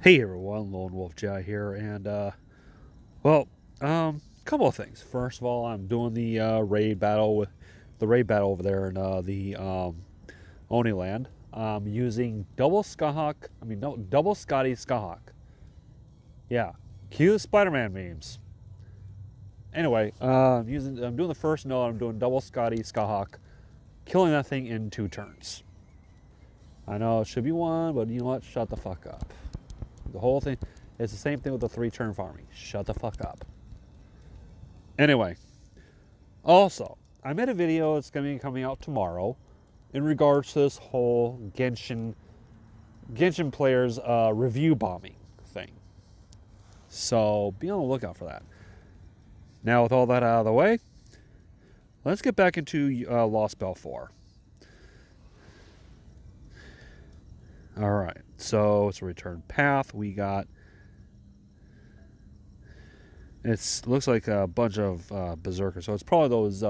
Hey everyone, Lone Wolf Jai here, and couple of things. First of all, I'm doing the raid battle over there in the Oni land. I'm using double Skahawk. I mean, no, double Scotty Skahawk. Yeah, cue the Spider-Man memes. Anyway, I'm doing the first node. I'm doing double Scotty Skahawk, killing that thing in 2 turns. I know it should be one, but you know what? Shut the fuck up. The whole thing. It's the same thing with the 3-turn farming. Shut the fuck up. Anyway, also, I made a video that's going to be coming out tomorrow in regards to this whole Genshin players review bombing thing. So be on the lookout for that. Now, with all that out of the way, let's get back into Lostbelt 4. All right, so it's a return path. We got. It looks like a bunch of berserkers, so it's probably those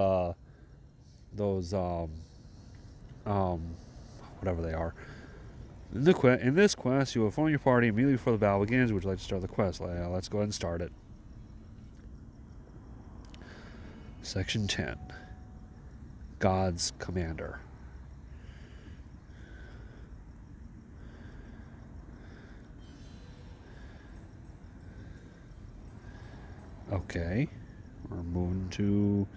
whatever they are. In this quest, you will form your party immediately before the battle begins. Would you like to start the quest? Let's go ahead and start it. Section 10. God's Commander. Okay. We're moving to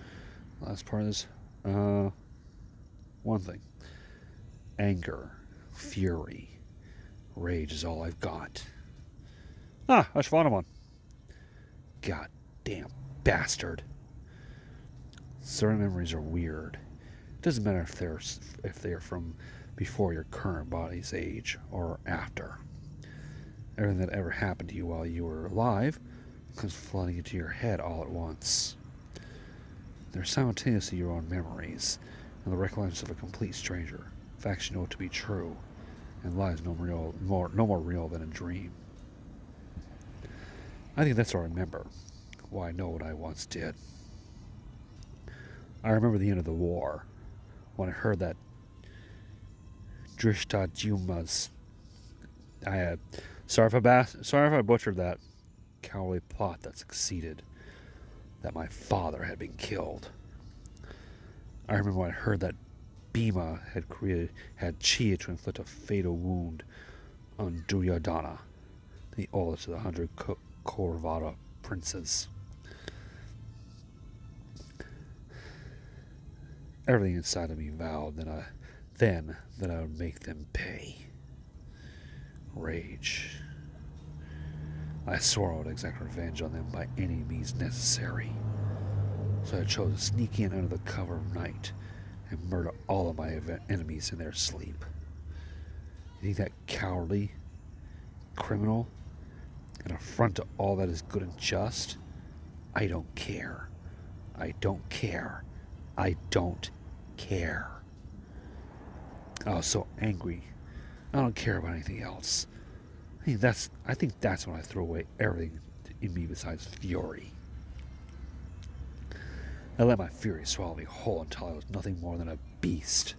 the last part of this. One thing. Anger. Fury. Rage is all I've got. Ah, Ashvanamon. God damn bastard. Certain memories are weird. It doesn't matter if they're from before your current body's age or after. Everything that ever happened to you while you were alive comes flooding into your head all at once. They're simultaneously your own memories and the recollections of a complete stranger. Facts you know to be true, and lies no more real than a dream. I think that's what I remember. Why I know what I once did. I remember the end of the war, when I heard that Drishta Juma's. Sorry if I butchered that cowardly plot that succeeded. That my father had been killed. I remember when I heard that Bhima had Chia to inflict a fatal wound on Duryodhana, the oldest of the 100 Kaurava princes. Everything inside of me vowed then that I would make them pay. Rage. I swore I would exact revenge on them by any means necessary. So I chose to sneak in under the cover of night and murder all of my enemies in their sleep. You think that cowardly, criminal, an affront to all that is good and just? I don't care. I don't care. I don't care. I was so angry. I don't care about anything else. I think that's when I throw away everything in me besides fury. I let my fury swallow me whole until I was nothing more than a beast,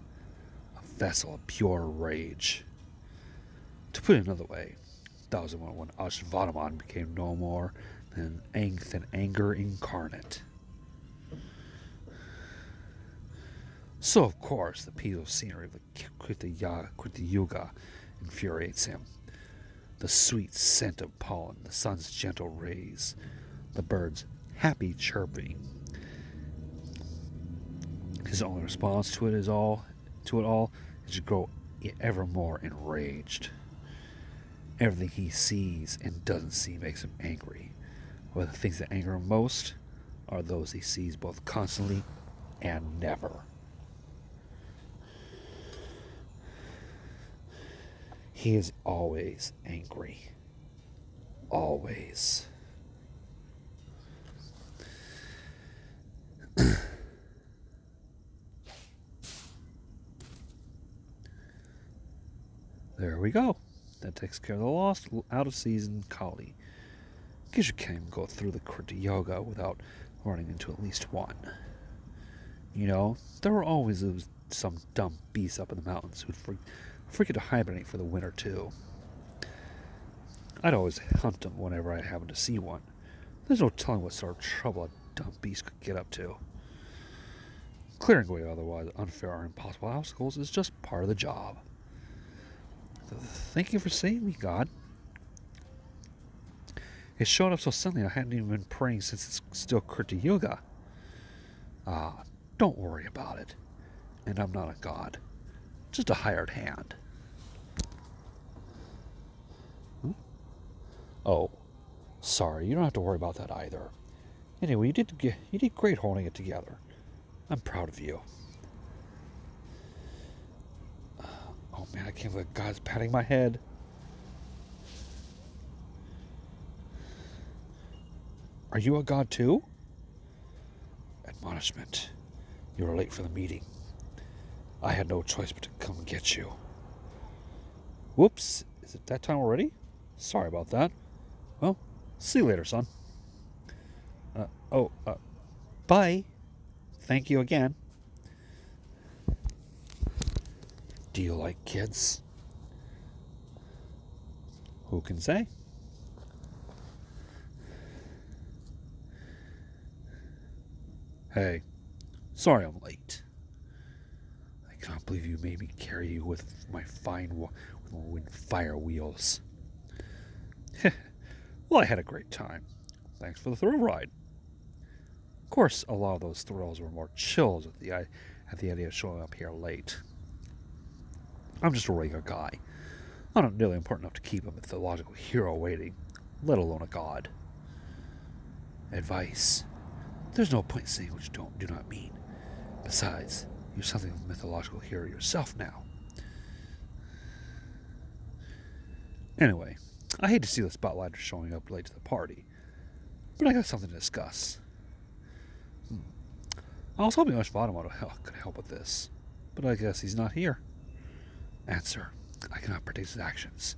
a vessel of pure rage. To put it another way, that was when Ashvanamon became no more than anger incarnate. So, of course, the peaceful scenery of the Krita Yuga infuriates him. The sweet scent of pollen, the sun's gentle rays, the birds' happy chirping. His only response to it all is to grow ever more enraged. Everything he sees and doesn't see makes him angry. But the things that anger him most are those he sees both constantly and never. He is always angry. Always. There we go. That takes care of the lost, out-of-season collie. Guess you can't go through the Krita Yoga without running into at least one. You know, there were always some dumb beasts up in the mountains who'd forget to hibernate for the winter, too. I'd always hunt them whenever I happened to see one. There's no telling what sort of trouble a dumb beast could get up to. Clearing away otherwise unfair or impossible obstacles is just part of the job. Thank you for saving me, God. It showed up so suddenly I hadn't even been praying since it's still Krita Yuga. Don't worry about it. And I'm not a god. Just a hired hand. Oh, sorry, you don't have to worry about that either. Anyway, you did great holding it together. I'm proud of you. Oh man, I can't believe God's patting my head. Are you a god too? Admonishment. You were late for the meeting. I had no choice but to come and get you. Whoops, is it that time already? Sorry about that. Well, see you later, son. Bye. Thank you again. Do you like kids? Who can say? Hey, sorry I'm late. I cannot believe you made me carry you with my fire wheels. Well, I had a great time. Thanks for the thrill ride. Of course, a lot of those thrills were more chills at the idea of showing up here late. I'm just a regular guy. I'm not nearly important enough to keep a mythological hero waiting, let alone a god. Advice. There's no point in saying what you do not mean. Besides, you're something of a mythological hero yourself now. Anyway, I hate to see the spotlighter showing up late to the party, but I got something to discuss. I was hoping Ashvadama could help with this, but I guess he's not here. Answer. I cannot predict his actions.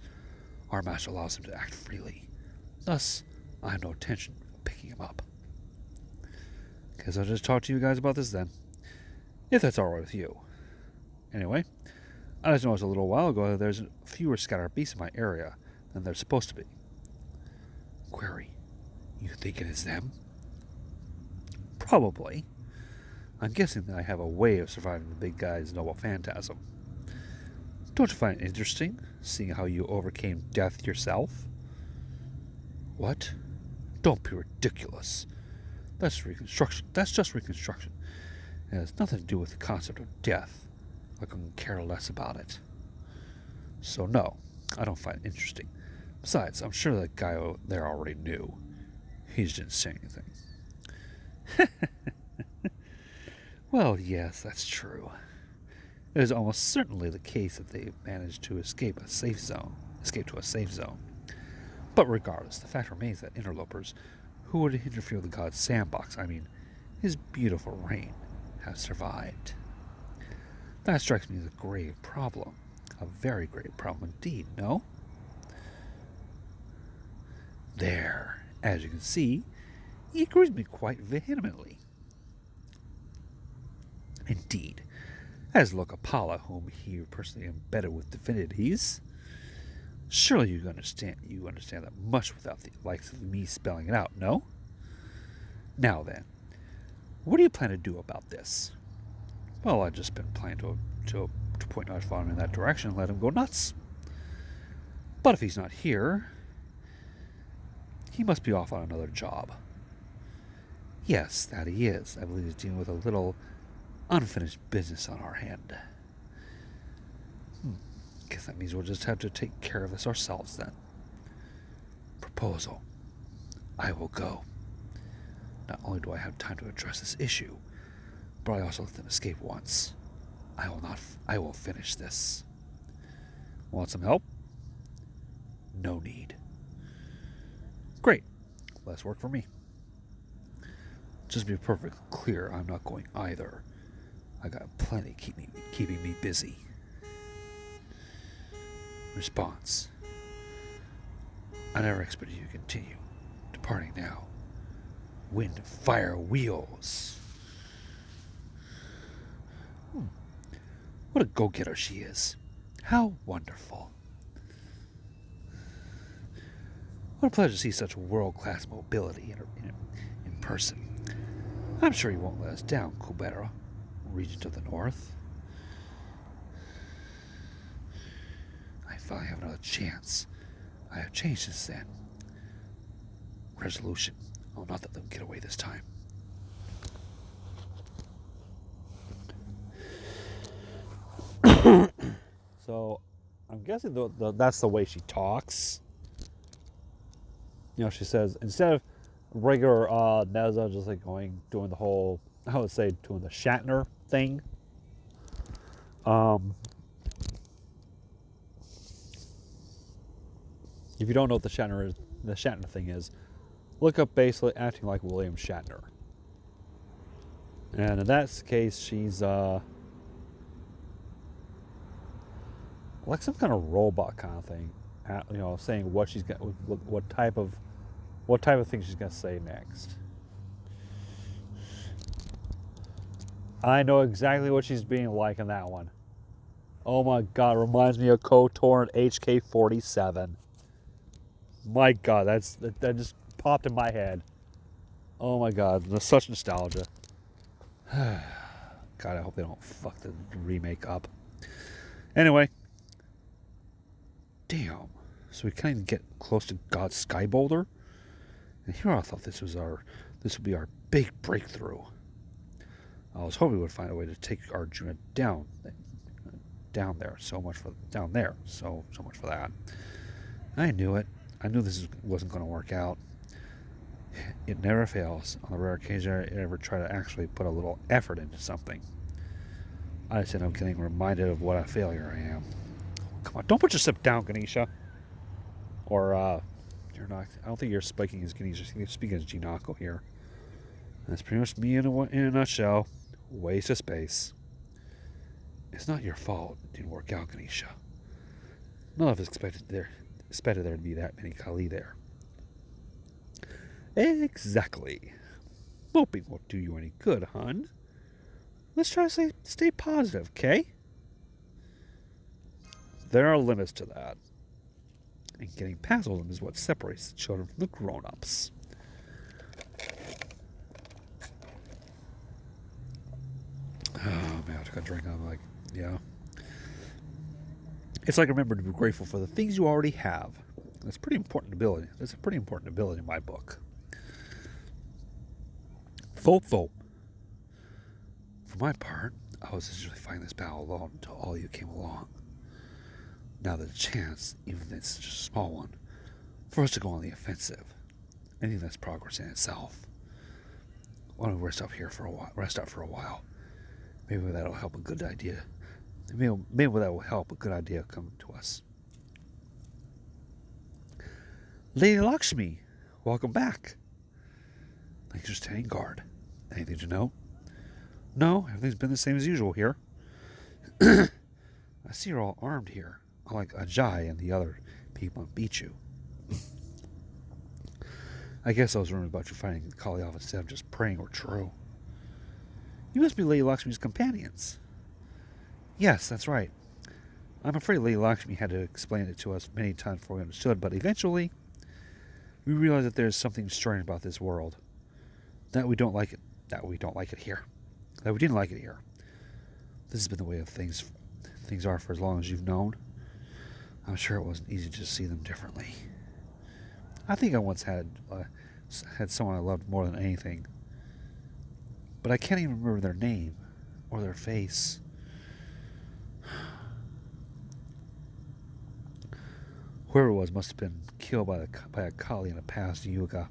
Our master allows him to act freely. Thus, I have no intention of picking him up. Guess I'll just talk to you guys about this then, if that's alright with you. Anyway, I just noticed a little while ago that there's fewer scattered beasts in my area than there's supposed to be. Query. You think it is them? Probably. I'm guessing that I have a way of surviving the big guy's noble phantasm. Don't you find it interesting, seeing how you overcame death yourself? What? Don't be ridiculous. That's reconstruction. That's just reconstruction. It has nothing to do with the concept of death. I couldn't care less about it. So no, I don't find it interesting. Besides, I'm sure that guy there already knew. He just didn't say anything. Well, yes, that's true. It is almost certainly the case that they managed to escape to a safe zone. But regardless, the fact remains that interlopers who would interfere with the god's sandbox, his beautiful reign, have survived. That strikes me as a grave problem. A very grave problem indeed, no? There, as you can see, he agrees with me quite vehemently. Indeed, as Lokapala, whom he personally embedded with divinities, surely you understand that much without the likes of me spelling it out, no? Now then, what do you plan to do about this? Well, I've just been planning to point Ashvadama in that direction and let him go nuts. But if he's not here, he must be off on another job. Yes, that he is. I believe he's dealing with a little unfinished business on our hand. Guess that means we'll just have to take care of this ourselves then. Proposal. I will go. Not only do I have time to address this issue, but I also let them escape once. I will finish this. Want some help? No need. Great. Less work for me. Just to be perfectly clear, I'm not going either. I got plenty keeping me busy. Response. I never expected you to continue. Departing now. Wind, fire, wheels. What a go-getter she is. How wonderful. What a pleasure to see such world-class mobility in person. I'm sure you won't let us down, Kubera, Regent of the North. I finally have another chance. I have changed since then. Resolution. I'll not let them get away this time. So, I'm guessing that's the way she talks. You know, she says, instead of regular Nezha just like doing the whole, I would say, doing the Shatner thing. If you don't know what the Shatner thing is, look up basically acting like William Shatner. And in that case, she's like some kind of robot kind of thing, you know, saying what she's got, what type of thing she's gonna say next. I know exactly what she's being like in that one. Oh my god, reminds me of KOTOR and HK-47. My god, that just popped in my head. Oh my god, there's such nostalgia. God, I hope they don't fuck the remake up. Anyway. Damn. So we can't even get close to God's Sky Boulder? And here I thought this would be our big breakthrough. I was hoping we would find a way to take Arjuna down there. So much for that. I knew it. I knew this wasn't going to work out. It never fails. On the rare occasion I ever try to actually put a little effort into something, I just end up getting reminded of what a failure I am. Come on, don't put yourself down, Ganesha. Or, you're not. I don't think you're speaking as Ganesha. You're speaking as Jinako here. That's pretty much me in a nutshell. Waste of space. It's not your fault it didn't work out, Ganesha. None of us expected there to be that many Kali there. Exactly. Moping won't do you any good, hun. Let's try to stay positive, okay? There are limits to that. And getting past them is what separates the children from the grown-ups. Oh, man, I took a drink. I'm like, yeah. It's like remember to be grateful for the things you already have. That's pretty important ability. That's a pretty important ability in my book. For my part, I was usually fighting this battle alone until all you came along. Now there's a chance, even if it's just a small one, for us to go on the offensive. I think that's progress in itself. Why don't we rest up for a while? Maybe that'll help a good idea. Maybe that will help a good idea come to us. Lady Lakshmi, welcome back. Thanks for staying guard. Anything to note? No, everything's been the same as usual here. I see you're all armed here, unlike Ajay and the other people in Bichu. I guess those rumors about you finding Kali off instead of just praying were true. You must be Lady Lakshmi's companions. Yes, that's right. I'm afraid Lady Lakshmi had to explain it to us many times before we understood, but eventually we realized that there's something strange about this world. That we didn't like it here. This has been the way of things are for as long as you've known. I'm sure it wasn't easy to see them differently. I think I once had someone I loved more than anything, but I can't even remember their name or their face. Whoever it was must have been killed by a Kali in a past yuga.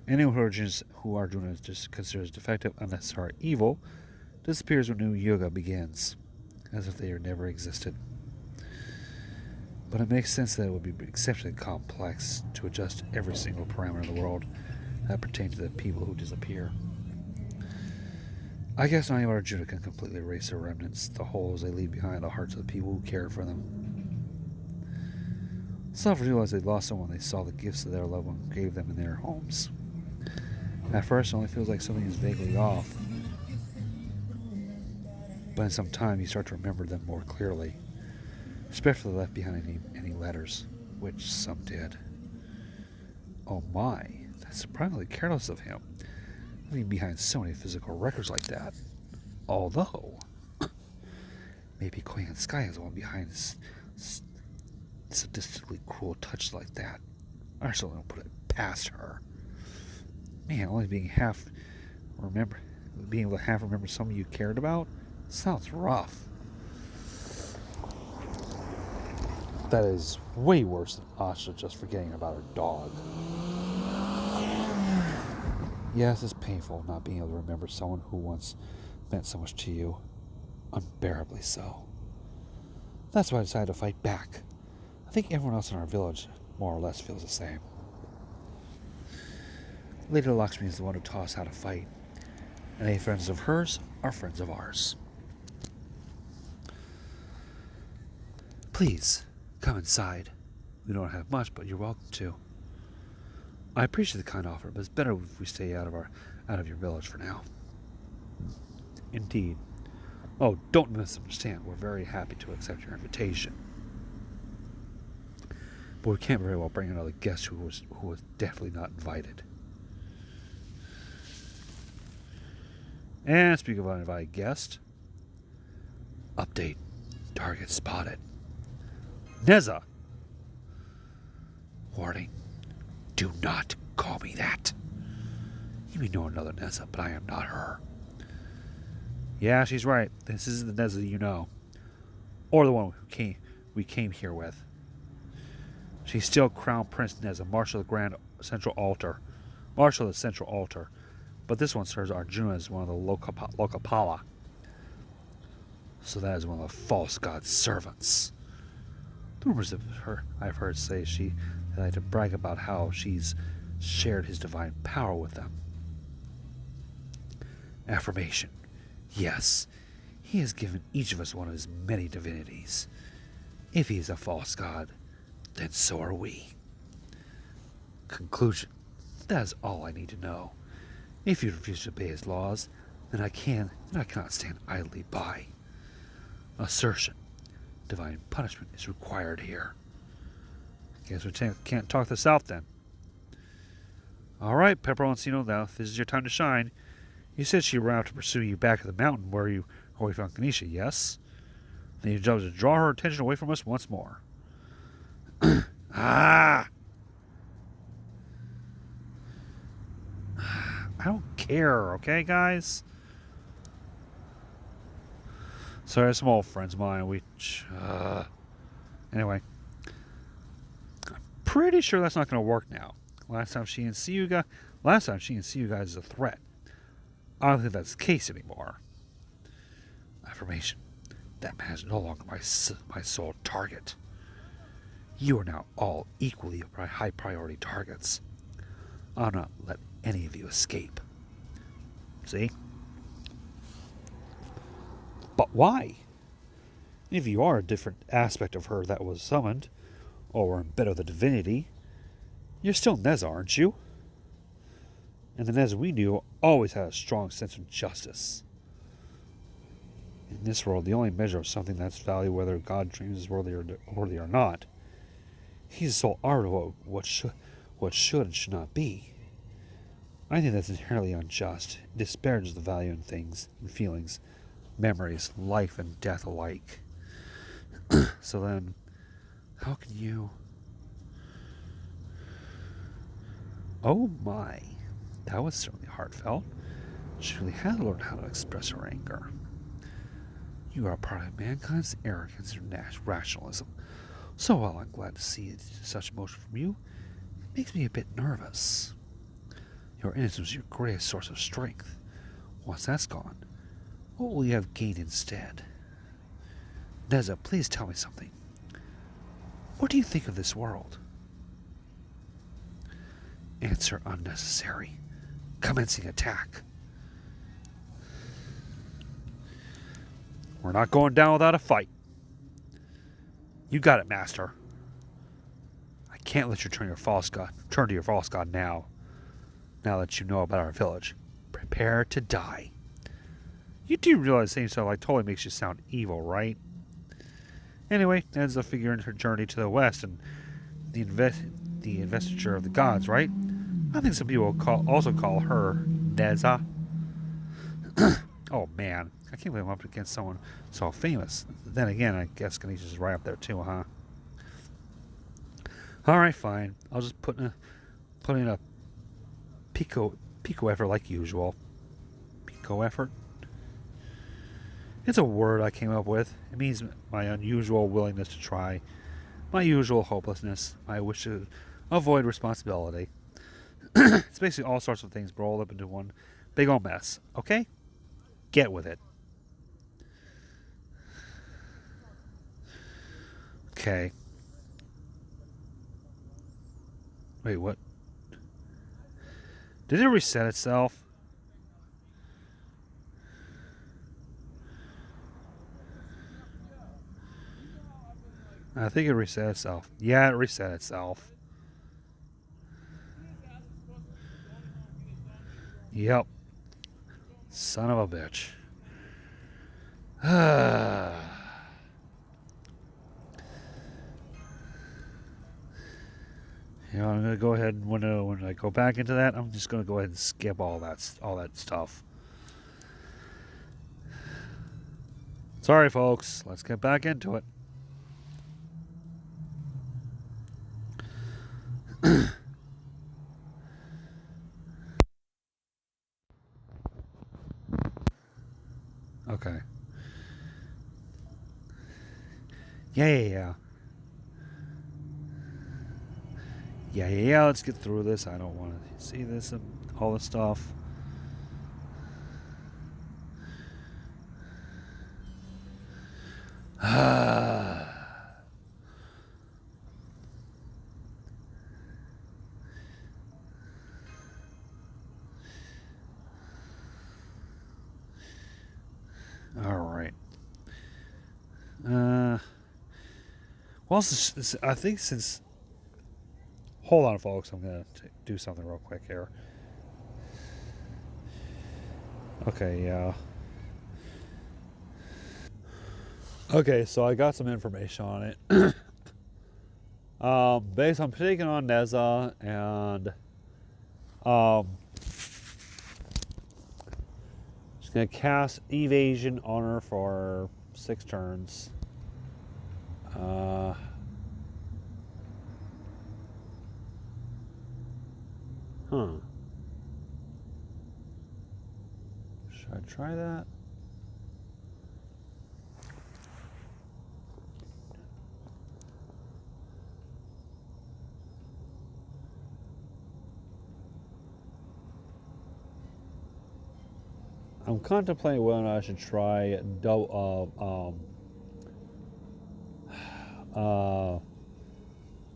Anyone who Arjuna just considers defective, unnecessary, evil, disappears when new yuga begins, as if they never existed. But it makes sense that it would be exceptionally complex to adjust every single parameter in the world that pertains to the people who disappear. I guess not even Arjuna can completely erase their remnants, the holes they leave behind in the hearts of the people who care for them. Some realized they lost someone they saw the gifts that their loved one gave them in their homes. At first, it only feels like something is vaguely off. But in some time, you start to remember them more clearly. Especially left behind any letters, which some did. Oh my, that's surprisingly careless of him, leaving behind so many physical records like that. Although, maybe Queen Sky is the one behind sadistically cruel touch like that. I certainly don't put it past her. Man, only being being able to half remember someone you cared about sounds rough. That is way worse than Asha just forgetting about her dog. Yes, it's painful not being able to remember someone who once meant so much to you. Unbearably so. That's why I decided to fight back. I think everyone else in our village more or less feels the same. Lady Lakshmi is the one who taught us how to fight. And any friends of hers are friends of ours. Please, come inside. We don't have much, but you're welcome to. I appreciate the kind offer, but it's better if we stay out of your village for now. Indeed. Oh, don't misunderstand. We're very happy to accept your invitation. But we can't very well bring another guest who was definitely not invited. And speaking of uninvited guest, update. Target spotted. Nezha. Warning. Do not call me that. You may know another Nezha, but I am not her. Yeah, she's right. This is the Nezha you know. Or the one we came here with. She's still Crown Prince Nezha, Marshal of the Grand Central Altar. Marshal of the Central Altar. But this one serves Arjuna as one of the Lokapala. So that is one of the false god's servants. The rumors of her I've heard say she liked to brag about how she's shared his divine power with them. Affirmation. Yes, he has given each of us one of his many divinities. If he is a false god, then so are we. Conclusion. That is all I need to know. If you refuse to obey his laws, then I cannot stand idly by. Assertion. Divine punishment is required here. Guess we can't talk this out then. Alright, Pepper Encino, now this is your time to shine. You said she ran out to pursue you back at the mountain where we found Kanisha, yes? Then your job is to draw her attention away from us once more. Ah! I don't care, okay, guys? Sorry, some old friends of mine. Anyway. I'm pretty sure that's not going to work now. Last time she didn't see you guys as a threat. I don't think that's the case anymore. Affirmation. That man is no longer my sole target. You are now all equally high priority targets. I'll not let any of you escape. See? But why? If you are a different aspect of her that was summoned, or were embedded with the divinity, you're still Nezha, aren't you? And the Nezha we knew always had a strong sense of justice. In this world, the only measure of something that's valued whether God dreams is worthy or not. He's the sole arbiter of what should and should not be. I think that's inherently unjust. It disparages the value in things and feelings, memories, life and death alike. So then, how can you... Oh my, that was certainly heartfelt. She really had learned how to express her anger. You are a part of mankind's arrogance and rationalism. So while I'm glad to see such emotion from you, it makes me a bit nervous. Your innocence is your greatest source of strength. Once that's gone, what will you have gained instead? Nezha, please tell me something. What do you think of this world? Answer unnecessary. Commencing attack. We're not going down without a fight. You got it, Master. I can't let you turn to your false god now. Now that you know about our village. Prepare to die. You do realize saying so like totally makes you sound evil, right? Anyway, as a figure in her journey to the west and the the investiture of the gods, right? I think some people also call her Nezha. Oh man, I can't believe I'm up against someone so famous. Then again, I guess Ganesha's right up there too, huh? All right, fine. I'll just put in a pico effort like usual. Pico effort. It's a word I came up with. It means my unusual willingness to try, my usual hopelessness, my wish to avoid responsibility. It's basically all sorts of things rolled up into one big old mess. Okay? Get with it. Okay. Wait, what? Did it reset itself? I think it reset itself. Yeah, it reset itself. Yep. Son of a bitch. You know, I'm gonna go ahead and when I go back into that, I'm just gonna go ahead and skip all that stuff. Sorry, folks. Let's get back into it. Okay. Yeah. Let's get through this. I don't want to see this and all this stuff. All right. Well, I think since. Hold on, folks. I'm gonna do something real quick here. Okay. Yeah. Okay, so I got some information on it. Based on taking on Nezha and just gonna cast Evasion on her for 6 turns. Should I try that? I'm contemplating whether or not I should try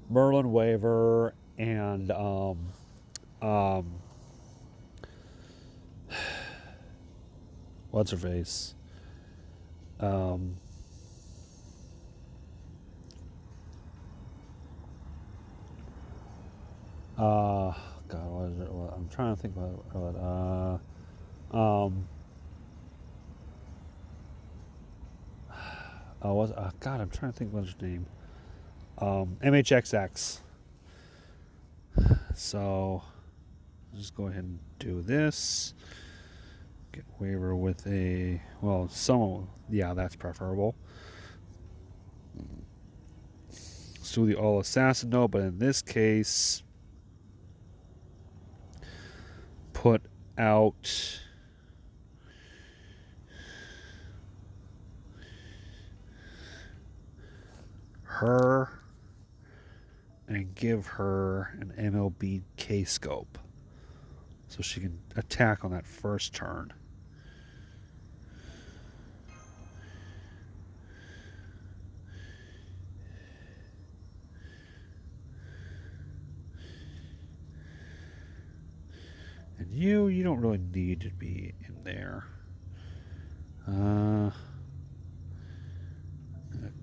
Merlin Waver and what's her face? God, what is it? I'm trying to think about what. God, I'm trying to think about his name. MHXX. So, just go ahead and do this. Get waiver with a, well, some, yeah, that's preferable. Let's do the all assassin note, but in this case, put out her and give her an MLB K scope so she can attack on that first turn. And you don't really need to be in there.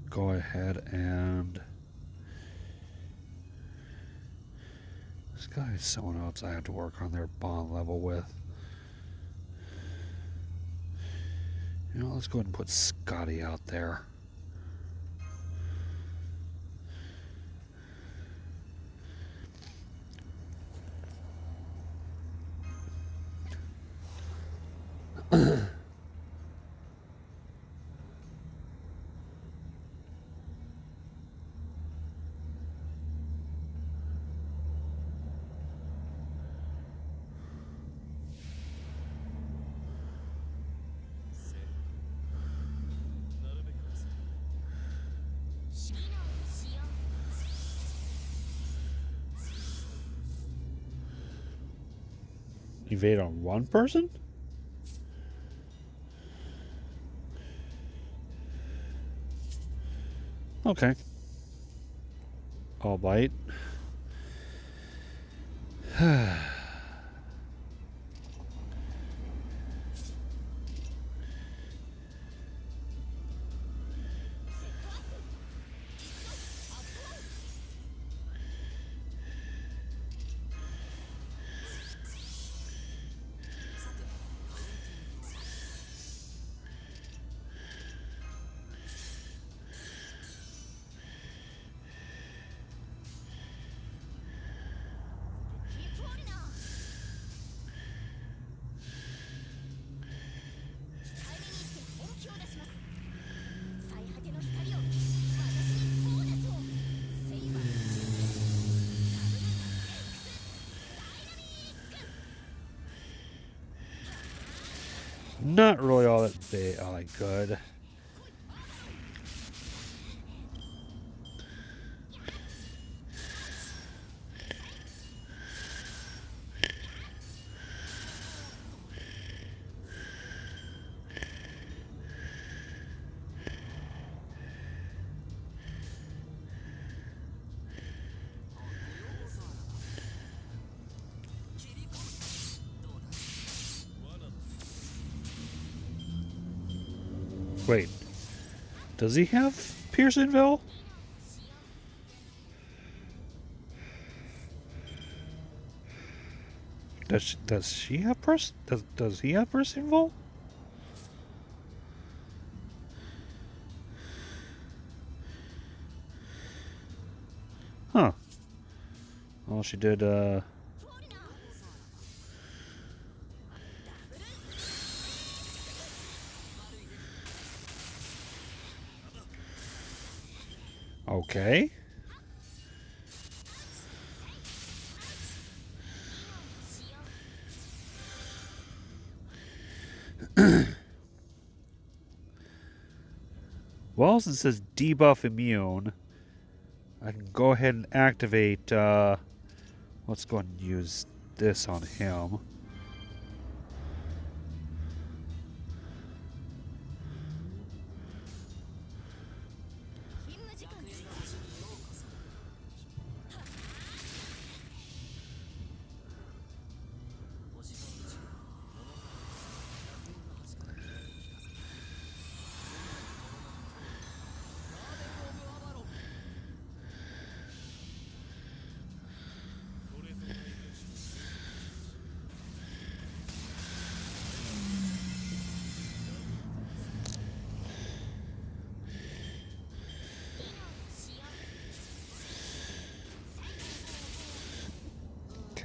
Go ahead and this guy is someone else I have to work on their bond level with. You know, let's go ahead and put Scotty out there. Evade on one person? Okay. All bite. Not really all that good. Wait, does he have Pearsonville? Does she have does he have Pearsonville? Huh. Well, she did. Okay. Well, since it says debuff immune, I can go ahead and activate. Let's go ahead and use this on him.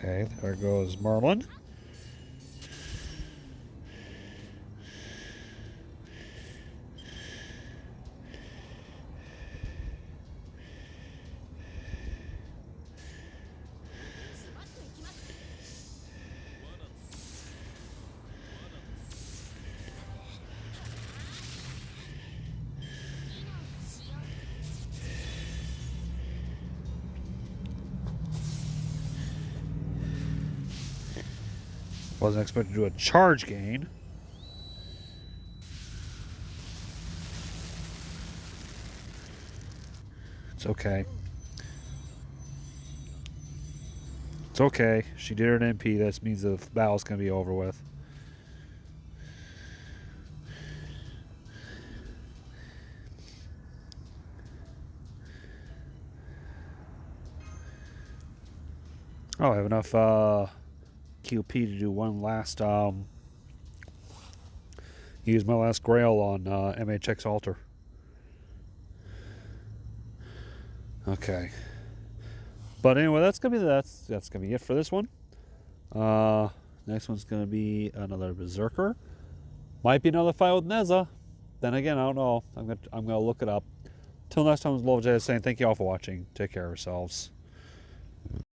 Okay, there goes Merlin. Wasn't expected to do a charge gain. It's okay. It's okay. She did her MP. That means the battle's going to be over with. Oh, I have enough QP to do one last use my last grail on MHX Altar. Okay. But anyway, that's gonna be it for this one. Next one's gonna be another Berserker. Might be another fight with Nezha. Then again, I don't know. I'm gonna look it up. Till next time, Love J is saying thank you all for watching. Take care of yourselves.